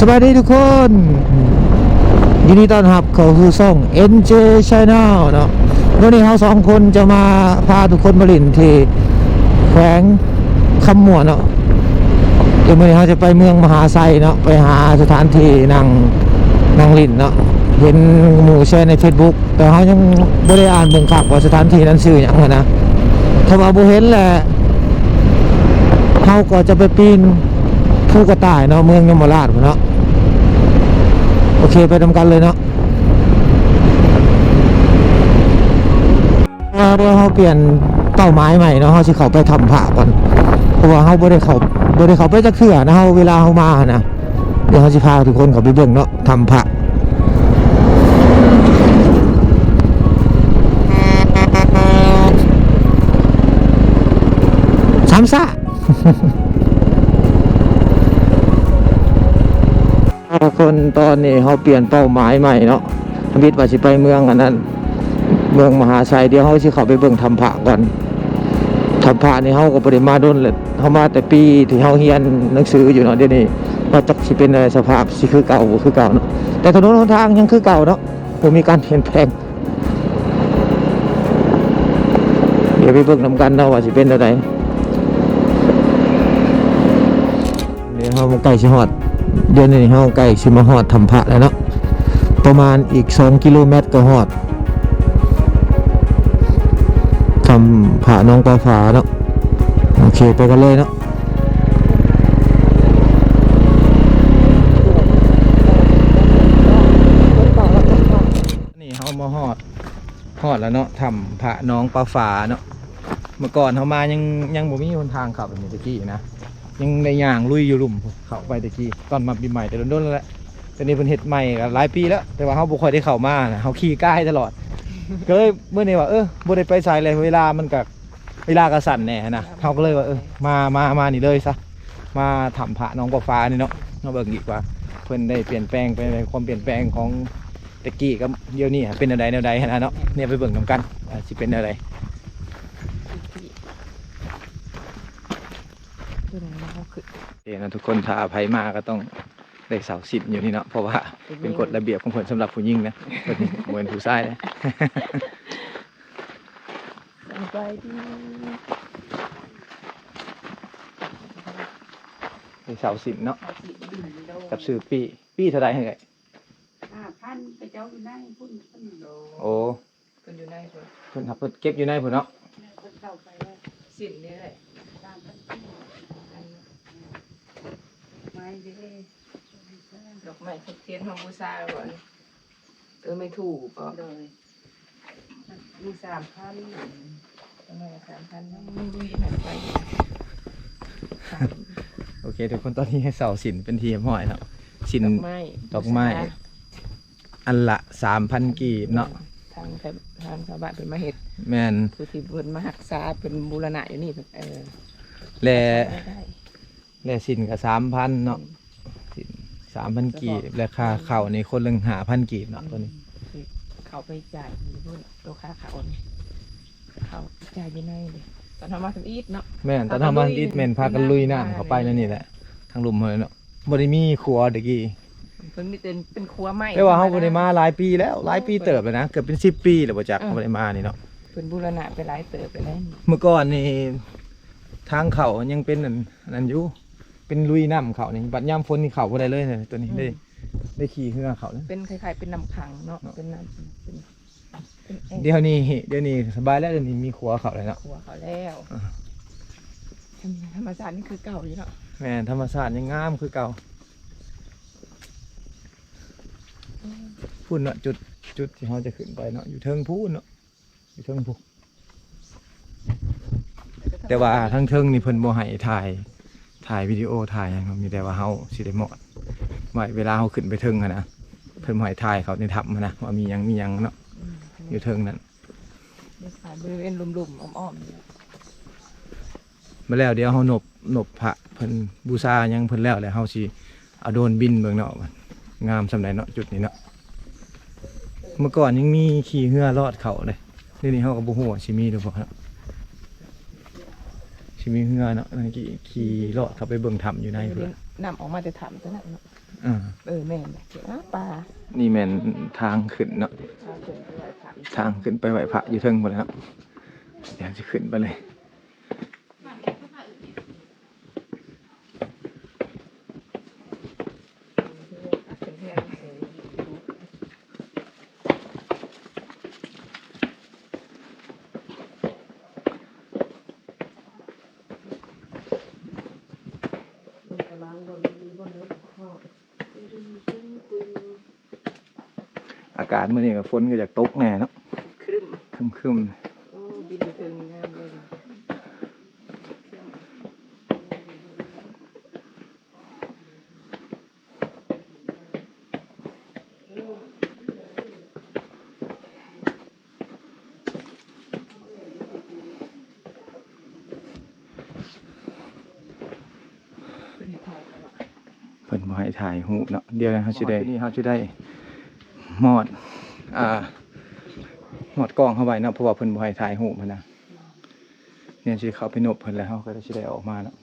บายดีทุกคนยินดีต้อนรับเข้าสู่ช่อง NJ Channel เนาะวันนี้เราสองคนจะมาพาทุกคนมาลินที่แขวงคำม่วนเนาะเดี๋ยววันนี้เราจะไปเมืองมหาไซเนาะไปหาสถานที่นั่งลินเนาะเห็นหมู่แชร์ใน Facebook แต่เขายังไม่ได้อ่านเบิ่งคักว่าสถานที่นั้นชื่อหยังนะถ้าว่าบ่เห็นแหละเขาก็จะไปปีนภูกระต่ายเนาะเมืองยมราชเนาะโอเคไปทำกันเลยเนาะเดี๋ยวเขาเปลี่ยนเป้าหมายใหม่เนาะเขาจะเข้าไปทำผ้าก่อนเพราะว่าเขาไม่ได้เข้าไปจักเทื่อนะเขาเวลาเขามานะเดี๋ยวเขาจะพาทุกคนเข้าไปเบิ่งเนาะทำผ้าสามซ่าทุกคนตอนนี้เขาเปลี่ยนเป้าหมายใหม่เนาะวิทย์ว่าจะไปเมืองอันนั้นเมืองมหาชัยเดี๋ยวเขาจะเข้าไปเบิ่งทำผ้าก่อนทำผ้านี่เขาก็บ่ได้มาโดนเลยเขามาแต่ปีที่เขาเรียนหนังสืออยู่เนาะเดี๋ยวนี้ว่าจักสิเป็นสภาพสิคือเก่าบ่คือเก่าเนาะแต่ถนนหนทางยังคือเก่าเนาะบ่มีการเปลี่ยนแปลงเดี๋ยวไปเบิ่งนำกันเนาะว่าสิเป็นอะไรเดี๋ยวเขาใกล้สิฮอดเดี๋ยวนี้เฮาใกล้สิมาฮอดทำพระแล้วเนาะประมาณอีก2 กิโลเมตรก็ฮอดทำพระน้องปลาฝาเนาะโอเคไปกันเลยเนาะนี่เฮามาฮอดแล้วเนาะทำพระน้องปลาฝาเนาะเมื่อก่อนเฮามายังบ่มีหนทางเข้าแบบนี้ตะกี้นะยังในย่างลุยอยู่ลุ่มเข้าไปตะกี้ตอนมาปีใหม่แต่โดนๆแล้วแหละตอนนี้เพิ่นเฮ็ดใหม่ก็หลายปีแล้วแต่ว่าเฮาบ่ค่อยได้เข้ามานะเฮาขี่ก้ายตลอดก็เลยเมื่อนี้ว่าบ่ได้ไปไสเลยเวลามันก็สั่นแน่นะเฮาก็เลยว่ามานี่เลยซะมาทำพระน้องปลาฟ้านี่เนาะมาเบิ่งดีกว่าเพิ่นได้เปลี่ยนแปลงไปในความเปลี่ยนแปลงของตะกี้กับเดี๋ยวนี้เป็นแนวใดนะเนาะเนี่ยไปเบิ่งนำกันสิเป็นแนวใดนะทุกคนถ้าอภัยมาก็ต้องได้เสาสิบอยู่นี่เนาะเพราะว่าเป็นกฎระเบียบของคนสำหรับผู้หญิงนะคนนี้เหมือนผู้ชายนะสบายดีได้เสาสิบเนาะกับซื้อปีเท่าไรให้ไง5,000ไปเจ้าอยู่ในพุ่นโอ้เพิ่นอยู่ในพุ่นเพิ่นเก็บอยู่ในพุ่นเนาะเพิ่นเข้าไปแล้วสิ้นนี่แหละไม้เด้ดอกไม้เทียนของบูชาก่อนไม่ถูกก็เลยมี3,000ประมาณ3,000ไม่ดีหนักไปโอเคทุกคนตอนนี้ให้เสาสินเป็นทีมห้อยเนาะสินดอกไม้อันละ 3,000 กีบเนาะทางชาวบ้านเป็นมาเฮ็ดแม่นผู้ที่เพิ่นมารักษาเป็นบูรณะอยู่นี่และสินก็ 3,000 เนาะสิน 3,000 กีบราคาเข้าในคนละ 5,000 กีบเนาะตัวนี้เขาไปจ่ายอยู่พุ่นตัวค่าเขาเขาจ่ายอยู่ในเลยตอนทำมาทำอีทเนาะแม่นตอนทำมาอีทแม่นพากันลุยน้ำเข้าไปนั่นนี่แหละทางลุ่มเลยเนาะบ่ได้มีครัวตะกี้เพิ่นมีเป็นครัวใหม่แต่ว่าเฮาบ่ได้มาหลายปีแล้วหลายปีเติบแล้วนะเกือบเป็น10 ปีแล้วบ่จักบ่ได้มานี่เนาะเพิ่นบูรณะไปหลายเติบไปแล้วเมื่อก่อนนี่ทางเขายังเป็นนั่นอยู่เป็นลุยน้ำเขานี่บัดยามฝนนี่เขาบ่ได้เลยตัวนี้ได้ขี่เรือเขาเป็นคล้ายๆเป็นน้ำขังเนาะเป็นน้ำเป็นเดี๋ยวนี้สบายแล้วเดี๋ยวนี้มีครัวเขาเลยเนาะครัวเขาแล้วธรรมชาตินี่คือเก่าอยู่เนาะแม่ธรรมชาติยังงามคือเก่าพูดเนาะจุดที่เขาจะขึ้นไปเนาะอยู่เทิงพูดเนาะอยู่เทิงพูแต่ว่าทั้งเทิงนี่เพิ่นบ่ให้ถ่ายวิดีโอถ่ายอย่างมีแต่ว่าเฮาสิได้เหมาะเวลาเฮาขึ้นไปเทิงนะเพิ่นบ่ให้ถ่ายเขาในถ้ำนะว่ามีหยังเนาะอยู่เทิงนั้นบริเวณลุ่มๆอ้อมๆมาแล้วเดี๋ยวเฮาหนบพระเพิ่นบูชายังเพิ่นแล้วเฮาสิเอาโดรนบินเบิ่งเนาะงามสำใดเนาะจุดนี้เนาะเมื่อก่อนยังมีขี่เรือลอดเขาเลยเดี๋ยวนี้เฮาก็บ่ฮู้ว่าสิมีหรือบ่ครับสิมีเรือเนาะนั่นขี่ลอดเข้าไปเบิ่งถ้ำอยู่ในเพิ่นนำออกมาจะถ้ำซะนั่นเนาะ อ่า แม่นน่ะเจ้าปลา นี่แม่นทางขึ้นเนาะ เอาขึ้นไปไหว้พระอีก ทางขึ้นไปไหว้พระอยู่เทิงหมดแล้วเดี๋ยวจะขึ้นไปเลย ขึ้นเพื่อนมันกำลังบนรถพ่อ อากาศเมื่อนี้กับฝนก็จะตกแน่เนาะ ครึ่ง ครึม โอ้บินถึงงามเลย ๆเพิ่นบ่ให้ถ่ายรูปเนาะเดี๋ยวเฮาสิได้นี่เฮาสิได้มอดมอดกล้องเข้าไว้เนาะเพราะว่าเพิ่นบ่ให้ถ่ายรูปหั้นนะเนี่ยสิเข้าไปนบเพิ่นแล้วเฮาก็สิได้ออกมาเนาะ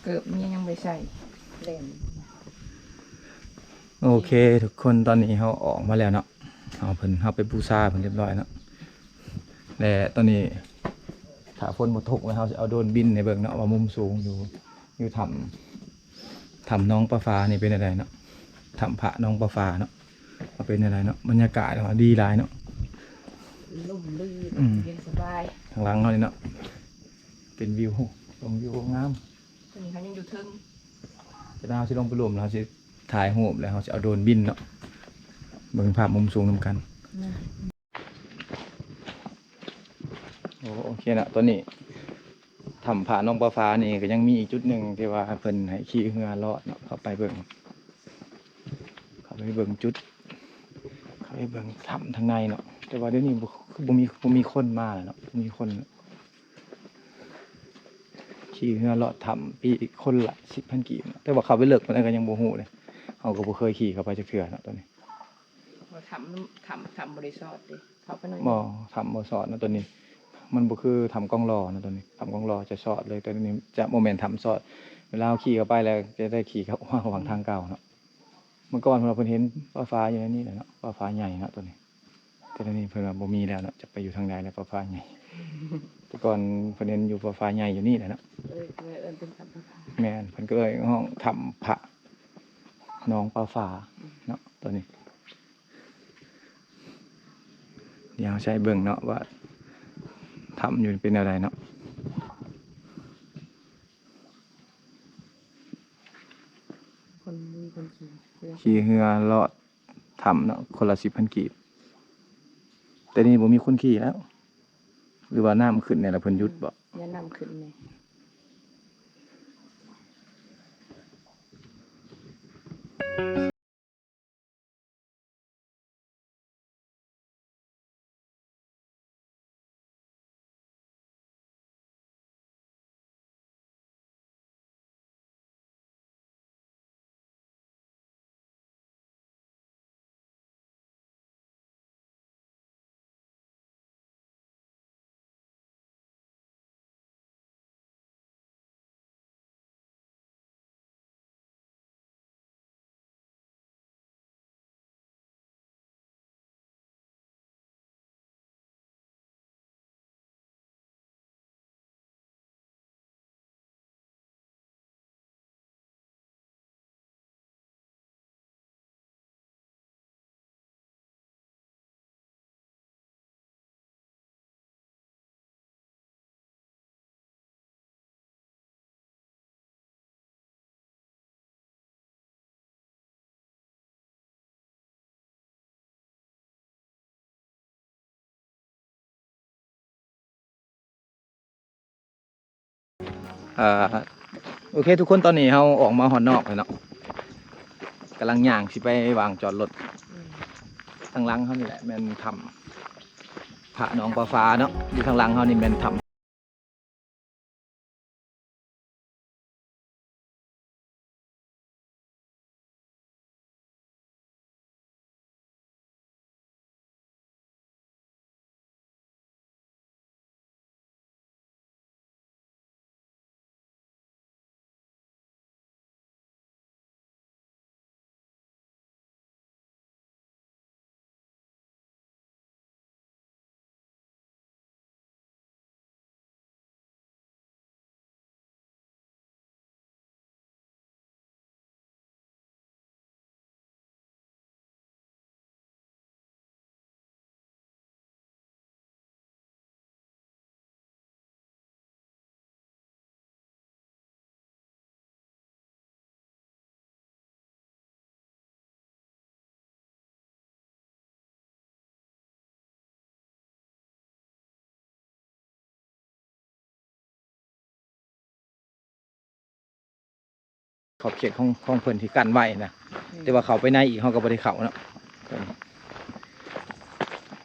เกือบมียังไม่ใส่เล่ม โอเคทุกคนตอนนี้เฮาออกมาแล้วเนาะเฮาไปบูชาเพิ่นเรียบร้อยเนาะและตอนนี้ถ้าฝนบ่ตกแล้วเฮาสิเอาโดรนบินให้เบิ่งเนาะว่ามุมสูงอยู่ถ้ำน้องปลาฟ้านี่เป็นอะไรเนาะถ้ำพระน้องปลาฟ้าเนาะว่าเป็นอะไรเนาะบรรยากาศว่าดีหลายเนาะ ลุ่มลื่นเย็นสบาย ทางหลังเฮานี่เนาะเป็นวิวลมวิวงาม ตอนนี้เขายังอยู่ทึ่ง จะเฮาสิลงไปรวมแล้วเฮาสิถ่ายรูปแล้วเฮาสิเอาโดรนบินเนาะเบิ่งภาพมุมสูงนำกันโอเคนะตอนนี้ถ้ำผาน้องปลาฟ้านี่ก็ยังมีอีกจุดหนึ่งที่ว่าเพิ่นให้ขี่เรือลอดเนาะเข้าไปเบิ่งจุดเข้าไปเบิ่งถ้ำทางในเนาะแต่ว่าเดี๋ยวนี้บ่มีคนมาแล้วเนาะบ่มีคนขี่เรือลอดถ้ำปีคนละ 10,000 กีบเนาะแต่ว่าเขาไปเลิกมันก็ยังบ่ฮู้เลยเฮาก็บ่เคยขี่เข้าไปจักเทื่อเนาะตอนนี้ มาทำบริษัทดิเขาไปหน่อย บ่ทำบ่สอดเนาะตัวนี้ มันบ่คือทำกล้องรอนะตัวนี้ทำกล้องรอจะสอดเลยตัวนี้จะโมเมนต์ทำสอดเวลาขี่เข้าไปแล้วจะได้ขี่เข้าระหว่างทางเก่าเนาะเมื่อก่อนเราเพิ่นเห็นปลาฟ้าอยู่ในนี้แหละเนาะปลาฟ้าใหญ่เนาะตัวนี้แต่ตอนนี้เพิ่นว่าบ่มีแล้วเนาะจะไปอยู่ทางใดแล้วปลาฟ้าใหญ่แต่ก่อนเพิ่นเห็นอยู่ปลาฟ้าใหญ่อยู่นี่แหละเนาะ เลยเอิ้นเป็นสัมภาระ แม่นเพิ่นก็เลยห้องทำพระน้องปลาฟ้าเนาะตัวนี้เดี๋ยวใช้เบิ่งเนาะว่าทำอยู่เป็นอะไรเนาะ คนมีคนขี่เรือ ขี่เรือลอดทำเนาะคนละ10,000 กีบแต่นี่บ่มีคนขี่แล้ว หรือว่าน้ำขึ้นเนี่ยละเพิ่นหยุดบ่ อย่านำขึ้นเลยอ่าโอเคทุกคนตอนนี้เฮาออกมาฮอดนอกแล้วเนาะกำลังย่างสิไปวางจอดรถทางหลังเฮานี่แหละแม่นทำพระน้องปลาฟ้าเนาะอยู่ทางหลังเฮานี่แม่นทำ ขอบเขตของเพิ่นที่กั้นไว้นะแต่ว่าเขาไปในอีกเขาก็บ่ได้เข้าเนาะ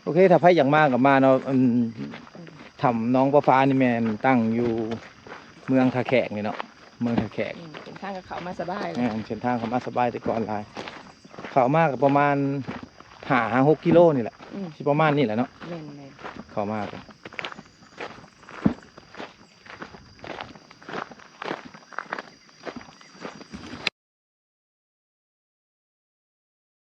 โอเคถ้าไผอยากมาก็มาเนาะถ้ำน้องประฟ้านี่แม่นตั้งอยู่เมืองท่าแขกนี่เนาะเมืองท่าแขก เป็นทางกับเขามาสบายเลย เส้นทางเขามาสบายแต่ก่อนหลายเข้ามาก็ประมาณ5-6 กิโลนี่แหละ อืม สิประมาณนี้แหละเนาะ แม่น เข้ามาก็